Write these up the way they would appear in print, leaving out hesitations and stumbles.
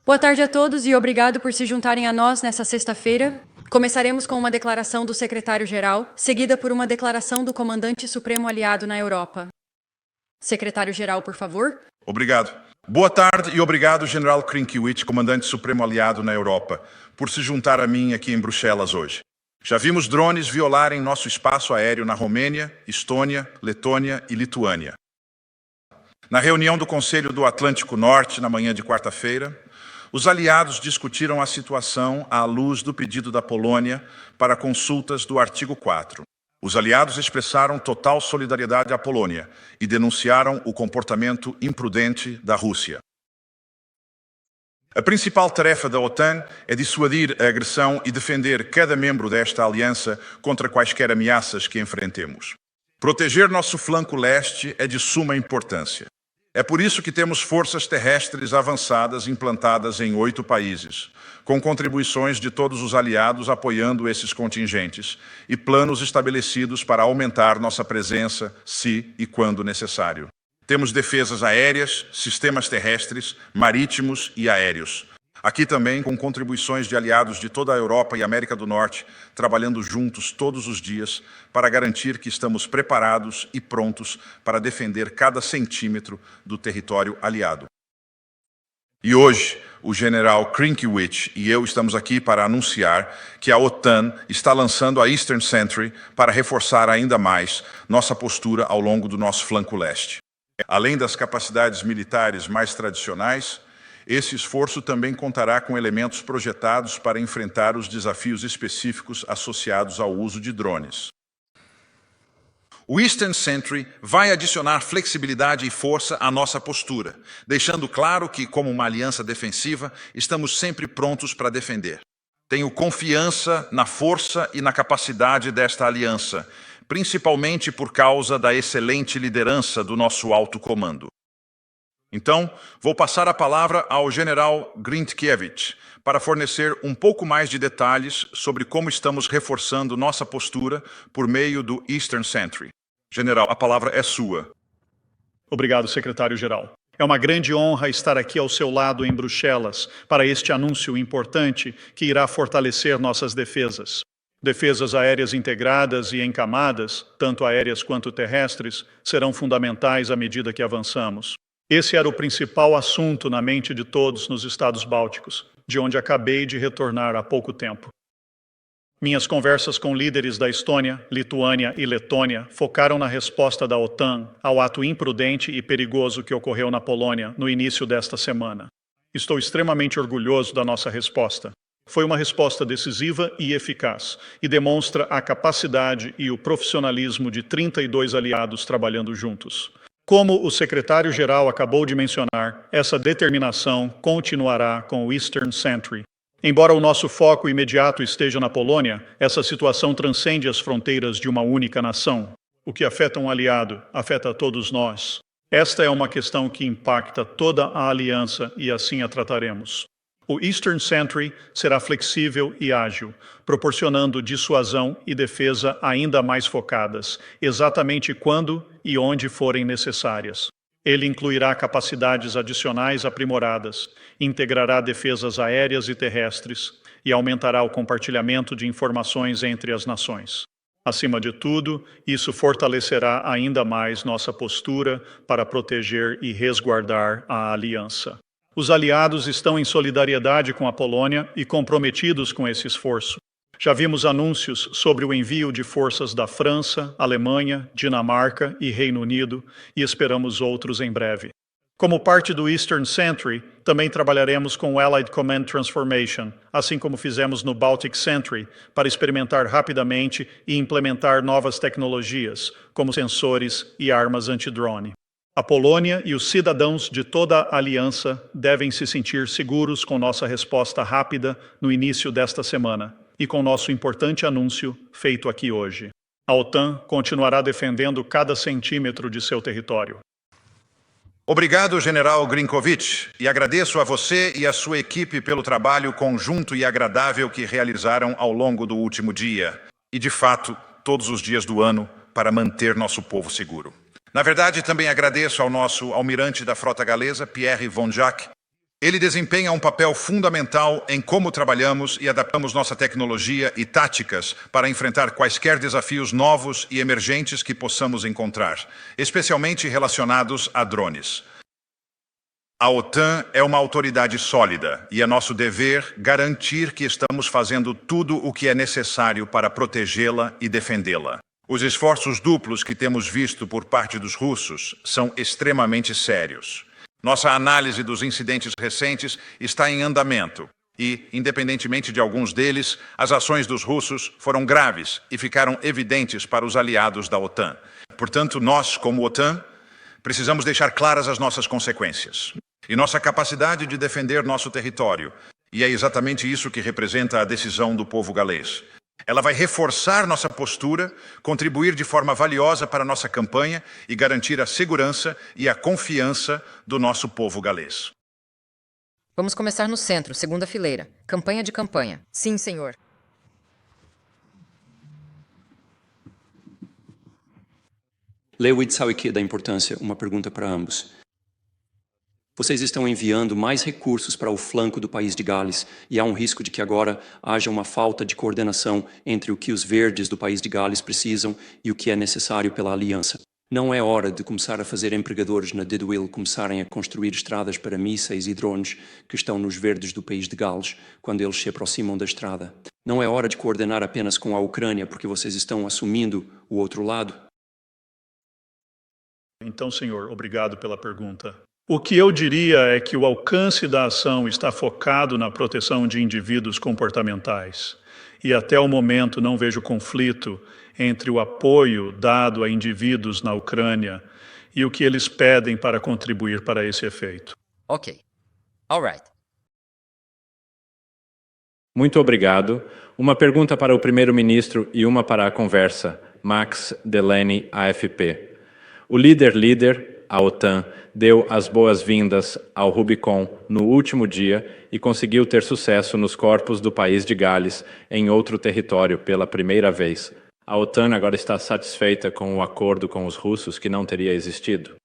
Boa tarde a todos e obrigado por se juntarem a nós nesta sexta-feira. Começaremos com uma declaração do secretário-geral, seguida por uma declaração do comandante supremo aliado na Europa. Secretário-geral, por favor. Obrigado. Boa tarde e obrigado, General Krinkiewicz, comandante supremo aliado na Europa, por se juntar a mim aqui em Bruxelas hoje. Já vimos drones violarem nosso espaço aéreo na Romênia, Estônia, Letônia e Lituânia. Na reunião do Conselho do Atlântico Norte, na manhã de quarta-feira, os aliados discutiram a situação à luz do pedido da Polônia para consultas do artigo 4. Os aliados expressaram total solidariedade à Polônia e denunciaram o comportamento imprudente da Rússia. A principal tarefa da OTAN é dissuadir a agressão e defender cada membro desta aliança contra quaisquer ameaças que enfrentemos. Proteger nosso flanco leste é de suma importância. É por isso que temos forças terrestres avançadas implantadas em 8 países, com contribuições de todos os aliados apoiando esses contingentes e planos estabelecidos para aumentar nossa presença se e quando necessário. Temos defesas aéreas, sistemas terrestres, marítimos e aéreos. Aqui também com contribuições de aliados de toda a Europa e América do Norte, trabalhando juntos todos os dias para garantir que estamos preparados e prontos para defender cada centímetro do território aliado. E hoje, o general Krinkiewicz e eu estamos aqui para anunciar que a OTAN está lançando a Eastern Sentry para reforçar ainda mais nossa postura ao longo do nosso flanco leste. Além das capacidades militares mais tradicionais, esse esforço também contará com elementos projetados para enfrentar os desafios específicos associados ao uso de drones. O Eastern Sentry vai adicionar flexibilidade e força à nossa postura, deixando claro que, como uma aliança defensiva, estamos sempre prontos para defender. Tenho confiança na força e na capacidade desta aliança, principalmente por causa da excelente liderança do nosso alto comando. Então, vou passar a palavra ao general Grinkiewicz para fornecer um pouco mais de detalhes sobre como estamos reforçando nossa postura por meio do Eastern Sentry. General, a palavra é sua. Obrigado, secretário-geral. É uma grande honra estar aqui ao seu lado em Bruxelas para este anúncio importante que irá fortalecer nossas defesas. Defesas aéreas integradas e em camadas, tanto aéreas quanto terrestres, serão fundamentais à medida que avançamos. Esse era o principal assunto na mente de todos nos Estados Bálticos, de onde acabei de retornar há pouco tempo. Minhas conversas com líderes da Estônia, Lituânia e Letônia focaram na resposta da OTAN ao ato imprudente e perigoso que ocorreu na Polônia no início desta semana. Estou extremamente orgulhoso da nossa resposta. Foi uma resposta decisiva e eficaz, e demonstra a capacidade e o profissionalismo de 32 aliados trabalhando juntos. Como o secretário-geral acabou de mencionar, essa determinação continuará com o Eastern Sentry. Embora o nosso foco imediato esteja na Polônia, essa situação transcende as fronteiras de uma única nação. O que afeta um aliado, afeta a todos nós. Esta é uma questão que impacta toda a aliança e assim a trataremos. O Eastern Sentry será flexível e ágil, proporcionando dissuasão e defesa ainda mais focadas, exatamente quando e onde forem necessárias. Ele incluirá capacidades adicionais aprimoradas, integrará defesas aéreas e terrestres e aumentará o compartilhamento de informações entre as nações. Acima de tudo, isso fortalecerá ainda mais nossa postura para proteger e resguardar a aliança. Os aliados estão em solidariedade com a Polônia e comprometidos com esse esforço. Já vimos anúncios sobre o envio de forças da França, Alemanha, Dinamarca e Reino Unido e esperamos outros em breve. Como parte do Eastern Sentry, também trabalharemos com o Allied Command Transformation, assim como fizemos no Baltic Sentry, para experimentar rapidamente e implementar novas tecnologias, como sensores e armas anti-drone. A Polônia e os cidadãos de toda a aliança devem se sentir seguros com nossa resposta rápida no início desta semana e com nosso importante anúncio feito aqui hoje. A OTAN continuará defendendo cada centímetro de seu território. Obrigado, general Grinkiewicz, e agradeço a você e a sua equipe pelo trabalho conjunto e agradável que realizaram ao longo do último dia e, de fato, todos os dias do ano para manter nosso povo seguro. Na verdade, também agradeço ao nosso almirante da frota galesa, Pierre von Jack. Ele desempenha um papel fundamental em como trabalhamos e adaptamos nossa tecnologia e táticas para enfrentar quaisquer desafios novos e emergentes que possamos encontrar, especialmente relacionados a drones. A OTAN é uma autoridade sólida e é nosso dever garantir que estamos fazendo tudo o que é necessário para protegê-la e defendê-la. Os esforços duplos que temos visto por parte dos russos são extremamente sérios. Nossa análise dos incidentes recentes está em andamento e, independentemente de alguns deles, as ações dos russos foram graves e ficaram evidentes para os aliados da OTAN. Portanto, nós, como OTAN, precisamos deixar claras as nossas consequências e nossa capacidade de defender nosso território. E é exatamente isso que representa a decisão do povo galês. Ela vai reforçar nossa postura, contribuir de forma valiosa para a nossa campanha e garantir a segurança e a confiança do nosso povo galês. Vamos começar no centro, segunda fileira. Campanha de campanha. Sim, senhor. Lewis Sawicki, da Importância, uma pergunta para ambos. Vocês estão enviando mais recursos para o flanco do país de Gales e há um risco de que agora haja uma falta de coordenação entre o que os verdes do país de Gales precisam e o que é necessário pela aliança. Não é hora de começar a fazer empregadores na Deadwill começarem a construir estradas para mísseis e drones que estão nos verdes do país de Gales quando eles se aproximam da estrada. Não é hora de coordenar apenas com a Ucrânia porque vocês estão assumindo o outro lado. Então, senhor, obrigado pela pergunta. O que eu diria é que o alcance da ação está focado na proteção de indivíduos comportamentais. E até o momento não vejo conflito entre o apoio dado a indivíduos na Ucrânia e o que eles pedem para contribuir para esse efeito. Ok. All right. Muito obrigado. Uma pergunta para o primeiro-ministro e uma para a conversa. Max Delaney, AFP. O líder, a OTAN, deu as boas-vindas ao Rubicon no último dia e conseguiu ter sucesso nos corpos do país de Gales em outro território pela primeira vez. A OTAN agora está satisfeita com o acordo com os russos que não teria existido.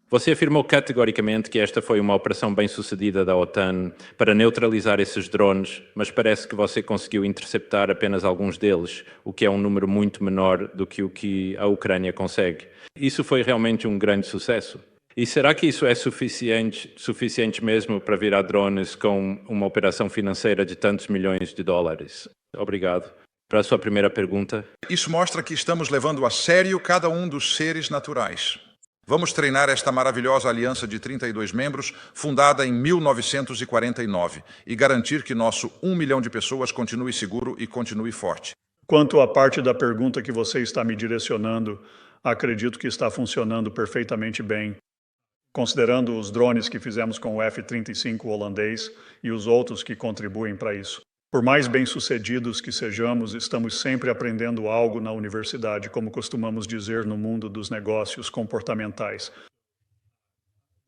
Você afirmou categoricamente que esta foi uma operação bem-sucedida da OTAN para neutralizar esses drones, mas parece que você conseguiu interceptar apenas alguns deles, o que é um número muito menor do que o que a Ucrânia consegue. Isso foi realmente um grande sucesso? E será que isso é suficiente mesmo para virar drones com uma operação financeira de tantos milhões de dólares? Obrigado. Para a sua primeira pergunta. Isso mostra que estamos levando a sério cada um dos seres naturais. Vamos treinar esta maravilhosa aliança de 32 membros, fundada em 1949, e garantir que nosso 1 milhão de pessoas continue seguro e continue forte. Quanto à parte da pergunta que você está me direcionando, acredito que está funcionando perfeitamente bem. Considerando os drones que fizemos com o F-35 holandês e os outros que contribuem para isso. Por mais bem-sucedidos que sejamos, estamos sempre aprendendo algo na universidade, como costumamos dizer no mundo dos negócios comportamentais.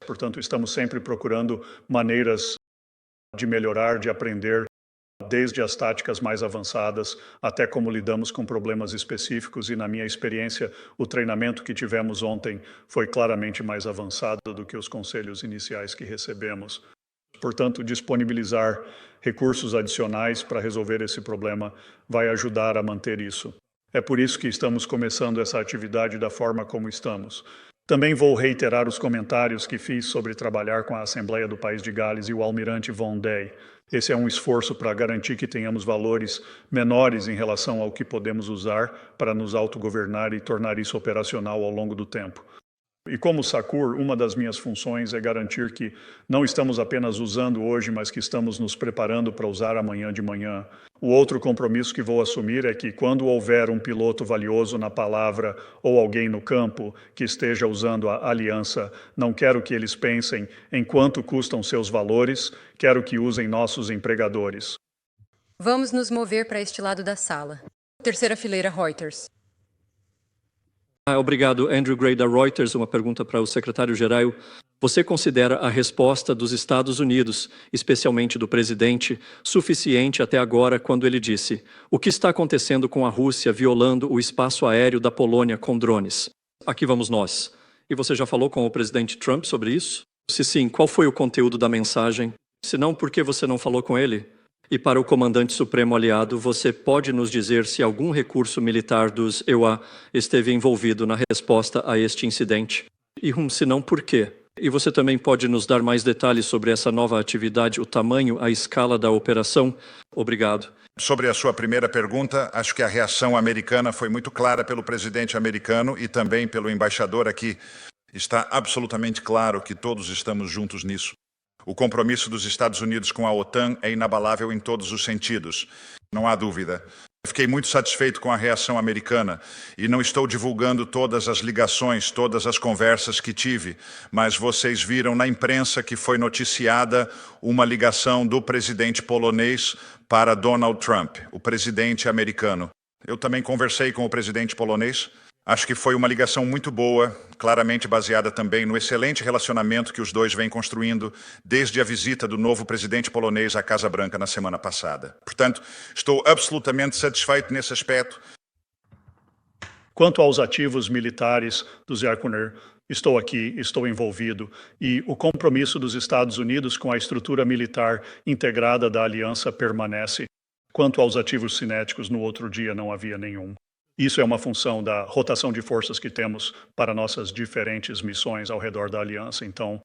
Portanto, estamos sempre procurando maneiras de melhorar, de aprender, desde as táticas mais avançadas até como lidamos com problemas específicos e, na minha experiência, o treinamento que tivemos ontem foi claramente mais avançado do que os conselhos iniciais que recebemos. Portanto, disponibilizar recursos adicionais para resolver esse problema vai ajudar a manter isso. É por isso que estamos começando essa atividade da forma como estamos. Também vou reiterar os comentários que fiz sobre trabalhar com a Assembleia do País de Gales e o Almirante Von Dey. Esse é um esforço para garantir que tenhamos valores menores em relação ao que podemos usar para nos autogovernar e tornar isso operacional ao longo do tempo. E como SACUR, uma das minhas funções é garantir que não estamos apenas usando hoje, mas que estamos nos preparando para usar amanhã de manhã. O outro compromisso que vou assumir é que quando houver um piloto valioso na palavra ou alguém no campo que esteja usando a aliança, não quero que eles pensem em quanto custam seus valores, quero que usem nossos empregadores. Vamos nos mover para este lado da sala. Terceira fileira, Reuters. Obrigado, Andrew Gray, da Reuters. Uma pergunta para o secretário-geral. Você considera a resposta dos Estados Unidos, especialmente do presidente, suficiente até agora quando ele disse: o que está acontecendo com a Rússia violando o espaço aéreo da Polônia com drones? Aqui vamos nós. E você já falou com o presidente Trump sobre isso? Se sim, qual foi o conteúdo da mensagem? Se não, por que você não falou com ele? E para o comandante supremo aliado, você pode nos dizer se algum recurso militar dos EUA esteve envolvido na resposta a este incidente? E se não, por quê? E você também pode nos dar mais detalhes sobre essa nova atividade, o tamanho, a escala da operação? Obrigado. Sobre a sua primeira pergunta, acho que a reação americana foi muito clara pelo presidente americano e também pelo embaixador aqui. Está absolutamente claro que todos estamos juntos nisso. O compromisso dos Estados Unidos com a OTAN é inabalável em todos os sentidos. Não há dúvida. Fiquei muito satisfeito com a reação americana e não estou divulgando todas as ligações, todas as conversas que tive, mas vocês viram na imprensa que foi noticiada uma ligação do presidente polonês para Donald Trump, o presidente americano. Eu também conversei com o presidente polonês. Acho que foi uma ligação muito boa, claramente baseada também no excelente relacionamento que os dois vêm construindo desde a visita do novo presidente polonês à Casa Branca na semana passada. Portanto, estou absolutamente satisfeito nesse aspecto. Quanto aos ativos militares do Zerkuner, estou aqui, estou envolvido, e o compromisso dos Estados Unidos com a estrutura militar integrada da aliança permanece. Quanto aos ativos cinéticos, no outro dia não havia nenhum. Isso é uma função da rotação de forças que temos para nossas diferentes missões ao redor da aliança, então,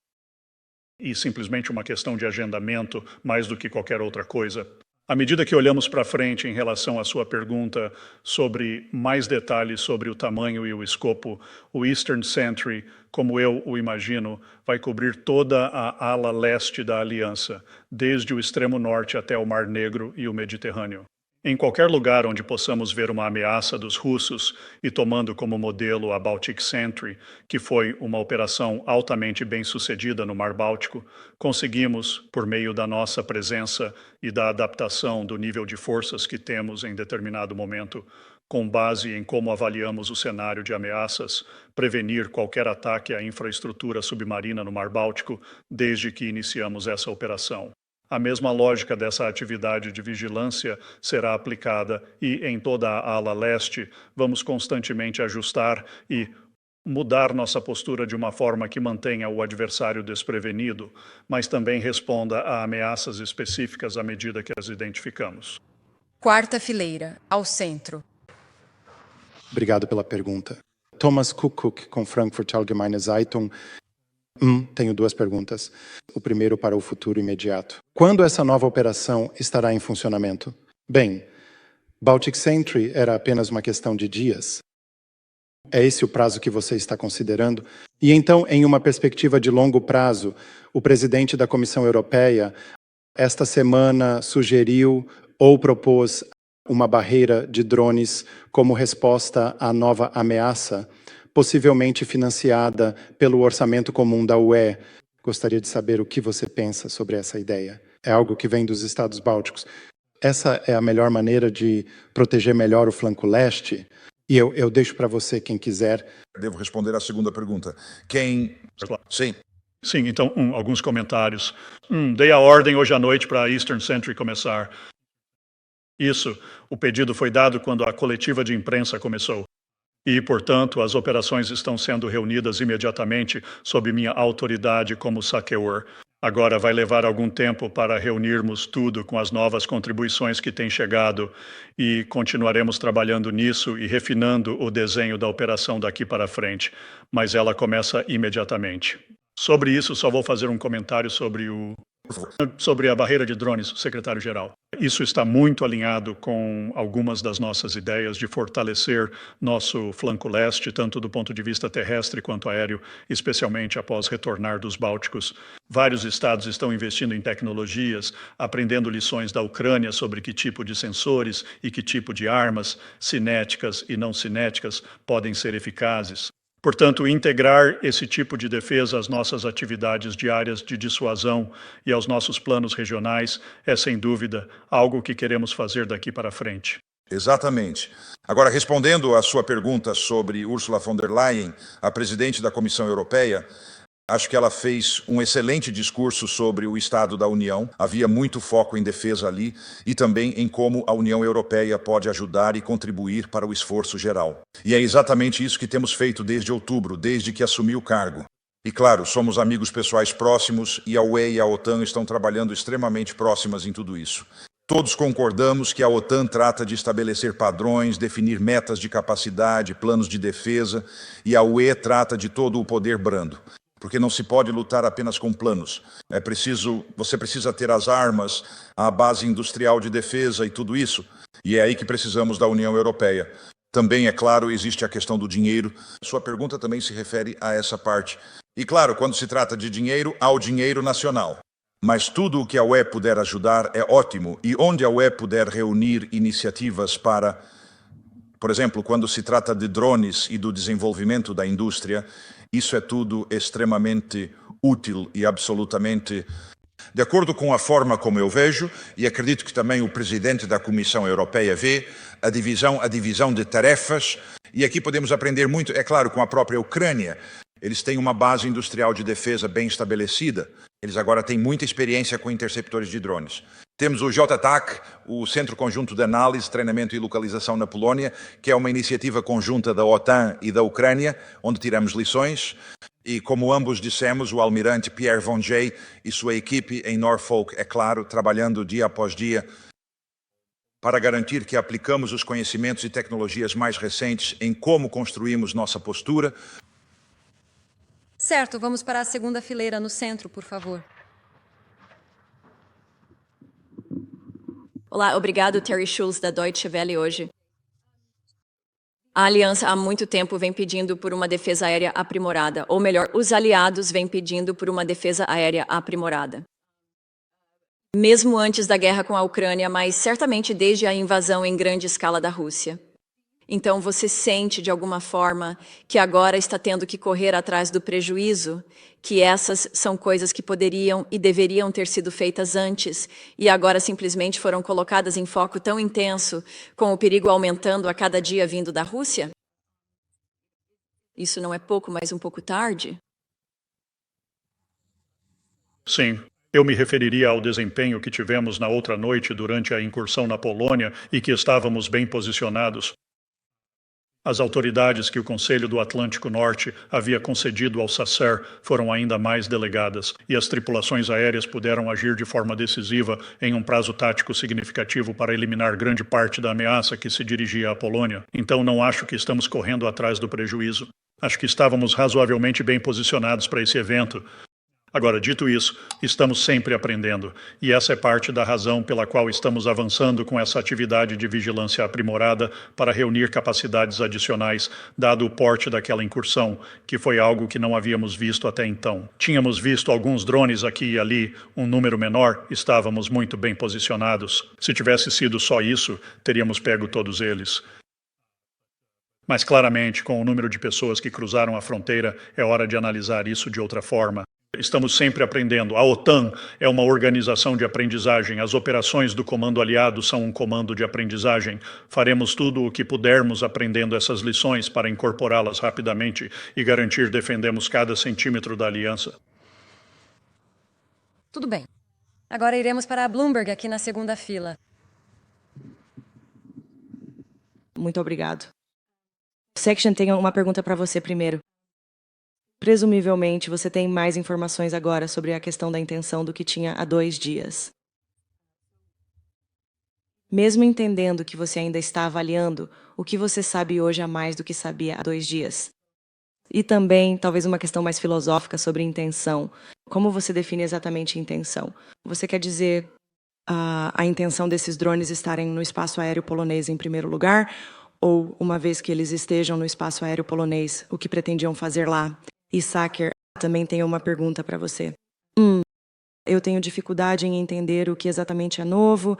e simplesmente uma questão de agendamento mais do que qualquer outra coisa. À medida que olhamos para frente em relação à sua pergunta sobre mais detalhes sobre o tamanho e o escopo, o Eastern Sentry, como eu o imagino, vai cobrir toda a ala leste da aliança, desde o extremo norte até o Mar Negro e o Mediterrâneo. Em qualquer lugar onde possamos ver uma ameaça dos russos e tomando como modelo a Baltic Sentry, que foi uma operação altamente bem-sucedida no Mar Báltico, conseguimos, por meio da nossa presença e da adaptação do nível de forças que temos em determinado momento, com base em como avaliamos o cenário de ameaças, prevenir qualquer ataque à infraestrutura submarina no Mar Báltico desde que iniciamos essa operação. A mesma lógica dessa atividade de vigilância será aplicada e, em toda a ala leste, vamos constantemente ajustar e mudar nossa postura de uma forma que mantenha o adversário desprevenido, mas também responda a ameaças específicas à medida que as identificamos. Quarta fileira, ao centro. Obrigado pela pergunta. Thomas Kuckuck, com Frankfurt Allgemeine Zeitung. Tenho duas perguntas. O primeiro para o futuro imediato. Quando essa nova operação estará em funcionamento? Bem, Baltic Sentry era apenas uma questão de dias. É esse o prazo que você está considerando? E então, em uma perspectiva de longo prazo, o presidente da Comissão Europeia, esta semana, sugeriu ou propôs uma barreira de drones como resposta à nova ameaça, possivelmente financiada pelo orçamento comum da UE. Gostaria de saber o que você pensa sobre essa ideia. É algo que vem dos Estados Bálticos. Essa é a melhor maneira de proteger melhor o flanco leste? E eu deixo para você, quem quiser. Devo responder à segunda pergunta. Sim. Sim, então, alguns comentários. Dei a ordem hoje à noite para a Eastern Sentry começar. Isso, o pedido foi dado quando a coletiva de imprensa começou. E, portanto, as operações estão sendo reunidas imediatamente sob minha autoridade como saqueador. Agora vai levar algum tempo para reunirmos tudo com as novas contribuições que têm chegado e continuaremos trabalhando nisso e refinando o desenho da operação daqui para frente, mas ela começa imediatamente. Sobre isso, só vou fazer um comentário sobre a barreira de drones, secretário-geral. Isso está muito alinhado com algumas das nossas ideias de fortalecer nosso flanco leste, tanto do ponto de vista terrestre quanto aéreo, especialmente após retornar dos Bálticos. Vários estados estão investindo em tecnologias, aprendendo lições da Ucrânia sobre que tipo de sensores e que tipo de armas, cinéticas e não cinéticas, podem ser eficazes. Portanto, integrar esse tipo de defesa às nossas atividades diárias de dissuasão e aos nossos planos regionais é, sem dúvida, algo que queremos fazer daqui para frente. Exatamente. Agora, respondendo à sua pergunta sobre Ursula von der Leyen, a presidente da Comissão Europeia, acho que ela fez um excelente discurso sobre o Estado da União. Havia muito foco em defesa ali e também em como a União Europeia pode ajudar e contribuir para o esforço geral. E é exatamente isso que temos feito desde outubro, desde que assumi o cargo. E claro, somos amigos pessoais próximos e a UE e a OTAN estão trabalhando extremamente próximas em tudo isso. Todos concordamos que a OTAN trata de estabelecer padrões, definir metas de capacidade, planos de defesa, e a UE trata de todo o poder brando. Porque não se pode lutar apenas com planos. Você precisa ter as armas, a base industrial de defesa e tudo isso. E é aí que precisamos da União Europeia. Também, é claro, existe a questão do dinheiro. Sua pergunta também se refere a essa parte. E claro, quando se trata de dinheiro, há o dinheiro nacional. Mas tudo o que a UE puder ajudar é ótimo. E onde a UE puder reunir iniciativas para, por exemplo, quando se trata de drones e do desenvolvimento da indústria, isso é tudo extremamente útil e absolutamente de acordo com a forma como eu vejo, e acredito que também o presidente da Comissão Europeia vê, a divisão de tarefas, e aqui podemos aprender muito, é claro, com a própria Ucrânia. Eles têm uma base industrial de defesa bem estabelecida, eles agora têm muita experiência com interceptores de drones. Temos o JTAC, o Centro Conjunto de Análise, Treinamento e Localização na Polónia, que é uma iniciativa conjunta da OTAN e da Ucrânia, onde tiramos lições. E como ambos dissemos, o almirante Pierre Von Jay e sua equipe em Norfolk, é claro, trabalhando dia após dia para garantir que aplicamos os conhecimentos e tecnologias mais recentes em como construímos nossa postura. Certo, vamos para a segunda fileira no centro, por favor. Olá, obrigado, Terry Schulz, da Deutsche Welle hoje. A aliança há muito tempo vem pedindo por uma defesa aérea aprimorada, ou melhor, os aliados vêm pedindo por uma defesa aérea aprimorada. Mesmo antes da guerra com a Ucrânia, mas certamente desde a invasão em grande escala da Rússia. Então você sente, de alguma forma, que agora está tendo que correr atrás do prejuízo, que essas são coisas que poderiam e deveriam ter sido feitas antes, e agora simplesmente foram colocadas em foco tão intenso, com o perigo aumentando a cada dia vindo da Rússia? Isso não é pouco, mas um pouco tarde? Sim. Eu me referiria ao desempenho que tivemos na outra noite durante a incursão na Polônia e que estávamos bem posicionados. As autoridades que o Conselho do Atlântico Norte havia concedido ao SACER foram ainda mais delegadas, e as tripulações aéreas puderam agir de forma decisiva em um prazo tático significativo para eliminar grande parte da ameaça que se dirigia à Polônia. Então não acho que estamos correndo atrás do prejuízo. Acho que estávamos razoavelmente bem posicionados para esse evento. Agora, dito isso, estamos sempre aprendendo, e essa é parte da razão pela qual estamos avançando com essa atividade de vigilância aprimorada para reunir capacidades adicionais, dado o porte daquela incursão, que foi algo que não havíamos visto até então. Tínhamos visto alguns drones aqui e ali, um número menor, estávamos muito bem posicionados. Se tivesse sido só isso, teríamos pego todos eles. Mas claramente, com o número de pessoas que cruzaram a fronteira, é hora de analisar isso de outra forma. Estamos sempre aprendendo. A OTAN é uma organização de aprendizagem. As operações do Comando Aliado são um comando de aprendizagem. Faremos tudo o que pudermos aprendendo essas lições para incorporá-las rapidamente e garantir defendemos cada centímetro da aliança. Tudo bem. Agora iremos para a Bloomberg, aqui na segunda fila. Muito obrigado. Section, tenho uma pergunta para você primeiro. Presumivelmente, você tem mais informações agora sobre a questão da intenção do que tinha há 2 dias. Mesmo entendendo que você ainda está avaliando, o que você sabe hoje a mais do que sabia há 2 dias? E também, talvez uma questão mais filosófica sobre intenção. Como você define exatamente intenção? Você quer dizer a intenção desses drones estarem no espaço aéreo polonês em primeiro lugar? Ou, uma vez que eles estejam no espaço aéreo polonês, o que pretendiam fazer lá? E Saker, também tenho uma pergunta para você. Eu tenho dificuldade em entender o que exatamente é novo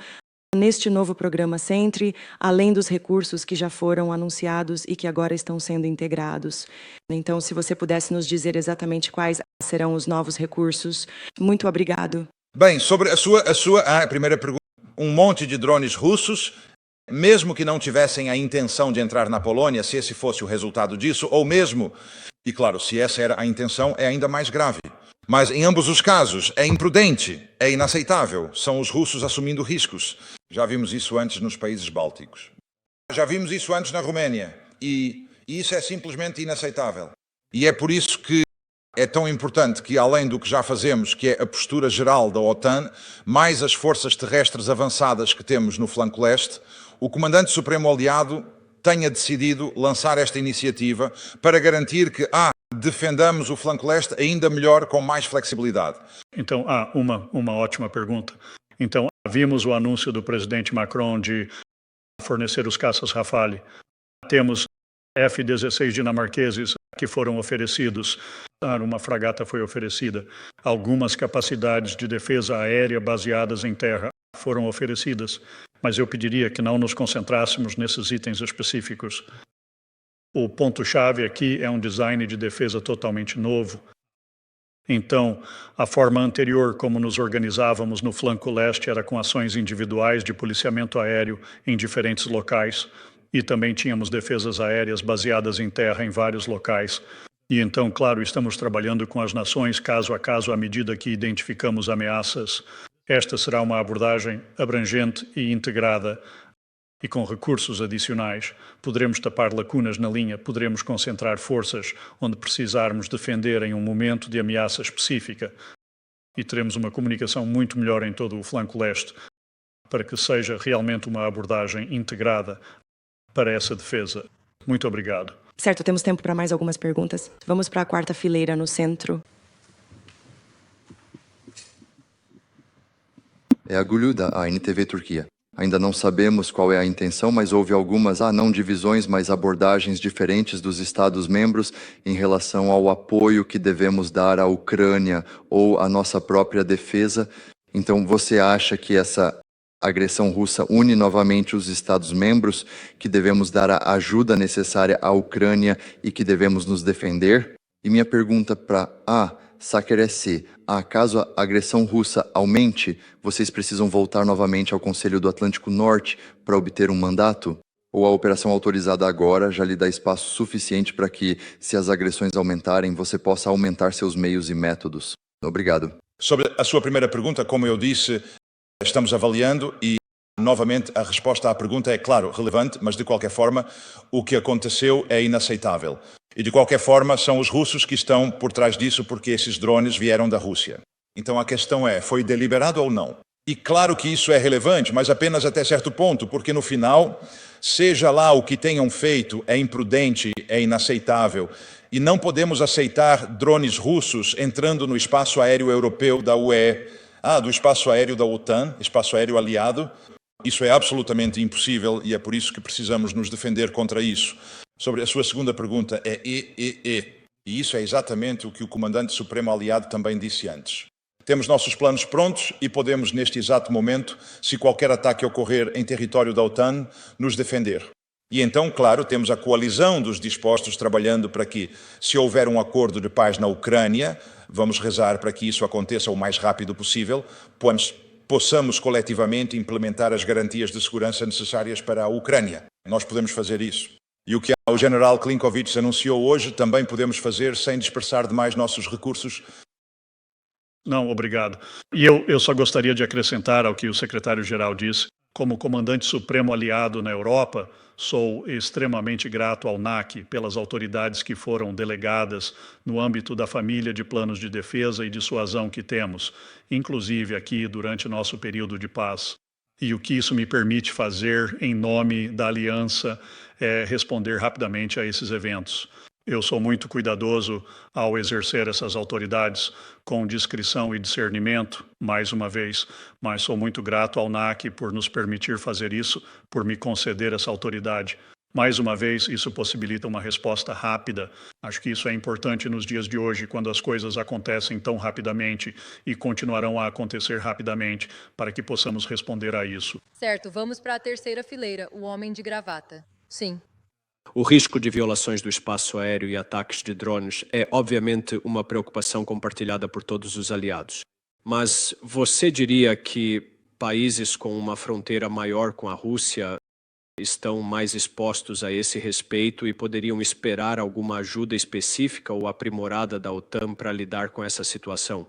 neste novo programa Sentry, além dos recursos que já foram anunciados e que agora estão sendo integrados. Então, se você pudesse nos dizer exatamente quais serão os novos recursos. Muito obrigado. Bem, sobre a primeira pergunta, um monte de drones russos, mesmo que não tivessem a intenção de entrar na Polônia, se esse fosse o resultado disso, ou mesmo, e claro, se essa era a intenção, é ainda mais grave. Mas em ambos os casos, é imprudente, é inaceitável, são os russos assumindo riscos. Já vimos isso antes nos países bálticos. Já vimos isso antes na Romênia, e isso é simplesmente inaceitável. E é por isso que é tão importante que, além do que já fazemos, que é a postura geral da OTAN, mais as forças terrestres avançadas que temos no flanco leste, o Comandante Supremo Aliado tenha decidido lançar esta iniciativa para garantir que, defendamos o flanco leste ainda melhor, com mais flexibilidade. Então, uma ótima pergunta. Então, vimos o anúncio do presidente Macron de fornecer os caças Rafale. Temos F-16 dinamarqueses que foram oferecidos. Uma fragata foi oferecida. Algumas capacidades de defesa aérea baseadas em terra foram oferecidas. Mas eu pediria que não nos concentrássemos nesses itens específicos. O ponto-chave aqui é um design de defesa totalmente novo. Então, a forma anterior como nos organizávamos no flanco leste era com ações individuais de policiamento aéreo em diferentes locais, e também tínhamos defesas aéreas baseadas em terra em vários locais. E então, claro, estamos trabalhando com as nações caso a caso à medida que identificamos ameaças. Esta será uma abordagem abrangente e integrada, e com recursos adicionais. Poderemos tapar lacunas na linha, poderemos concentrar forças onde precisarmos defender em um momento de ameaça específica. E teremos uma comunicação muito melhor em todo o flanco leste, para que seja realmente uma abordagem integrada para essa defesa. Muito obrigado. Certo, temos tempo para mais algumas perguntas. Vamos para a quarta fileira no centro. É a Gülü da ANTV Turquia. Ainda não sabemos qual é a intenção, mas houve algumas, não divisões, mas abordagens diferentes dos Estados-membros em relação ao apoio que devemos dar à Ucrânia ou à nossa própria defesa. Então, você acha que essa agressão russa une novamente os Estados-membros, que devemos dar a ajuda necessária à Ucrânia e que devemos nos defender? E minha pergunta para Saker é se, caso a agressão russa aumente, vocês precisam voltar novamente ao Conselho do Atlântico Norte para obter um mandato? Ou a operação autorizada agora já lhe dá espaço suficiente para que, se as agressões aumentarem, você possa aumentar seus meios e métodos? Obrigado. Sobre a sua primeira pergunta, como eu disse, estamos avaliando e, novamente, a resposta à pergunta é, claro, relevante, mas de qualquer forma, o que aconteceu é inaceitável. E, de qualquer forma, são os russos que estão por trás disso, porque esses drones vieram da Rússia. Então a questão é, foi deliberado ou não? E claro que isso é relevante, mas apenas até certo ponto, porque no final, seja lá o que tenham feito, é imprudente, é inaceitável. E não podemos aceitar drones russos entrando no espaço aéreo europeu da UE, do espaço aéreo da OTAN, espaço aéreo aliado. Isso é absolutamente impossível e é por isso que precisamos nos defender contra isso. Sobre a sua segunda pergunta, E isso é exatamente o que o Comandante Supremo Aliado também disse antes. Temos nossos planos prontos e podemos, neste exato momento, se qualquer ataque ocorrer em território da OTAN, nos defender. E então, claro, temos a coalizão dos dispostos trabalhando para que, se houver um acordo de paz na Ucrânia, vamos rezar para que isso aconteça o mais rápido possível, possamos coletivamente implementar as garantias de segurança necessárias para a Ucrânia. Nós podemos fazer isso. E o que o general Klinkovich anunciou hoje também podemos fazer sem dispersar demais nossos recursos. Não, obrigado. E eu só gostaria de acrescentar ao que o secretário-geral disse. Como comandante supremo aliado na Europa, sou extremamente grato ao NAC pelas autoridades que foram delegadas no âmbito da família de planos de defesa e dissuasão que temos, inclusive aqui durante nosso período de paz. E o que isso me permite fazer em nome da aliança é responder rapidamente a esses eventos. Eu sou muito cuidadoso ao exercer essas autoridades com discrição e discernimento, mais uma vez, mas sou muito grato ao NAC por nos permitir fazer isso, por me conceder essa autoridade. Mais uma vez, isso possibilita uma resposta rápida. Acho que isso é importante nos dias de hoje, quando as coisas acontecem tão rapidamente e continuarão a acontecer rapidamente, para que possamos responder a isso. Certo, vamos para a terceira fileira, o homem de gravata. Sim. O risco de violações do espaço aéreo e ataques de drones é, obviamente, uma preocupação compartilhada por todos os aliados. Mas você diria que países com uma fronteira maior com a Rússia estão mais expostos a esse respeito e poderiam esperar alguma ajuda específica ou aprimorada da OTAN para lidar com essa situação?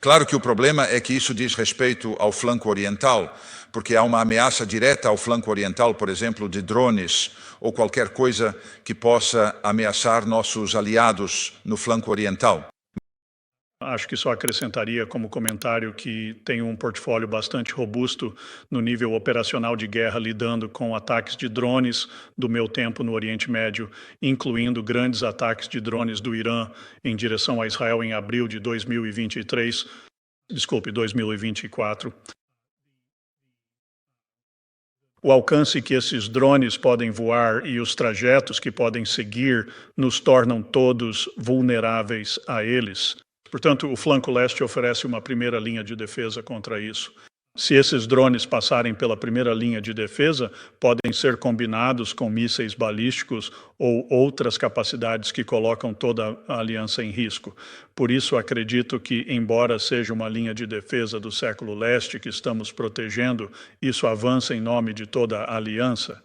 Claro que o problema é que isso diz respeito ao flanco oriental, porque há uma ameaça direta ao flanco oriental, por exemplo, de drones ou qualquer coisa que possa ameaçar nossos aliados no flanco oriental. Acho que só acrescentaria como comentário que tem um portfólio bastante robusto no nível operacional de guerra, lidando com ataques de drones do meu tempo no Oriente Médio, incluindo grandes ataques de drones do Irã em direção a Israel em abril de 2024. O alcance que esses drones podem voar e os trajetos que podem seguir nos tornam todos vulneráveis a eles. Portanto, o flanco leste oferece uma primeira linha de defesa contra isso. Se esses drones passarem pela primeira linha de defesa, podem ser combinados com mísseis balísticos ou outras capacidades que colocam toda a aliança em risco. Por isso, acredito que, embora seja uma linha de defesa do século leste que estamos protegendo, isso avança em nome de toda a aliança.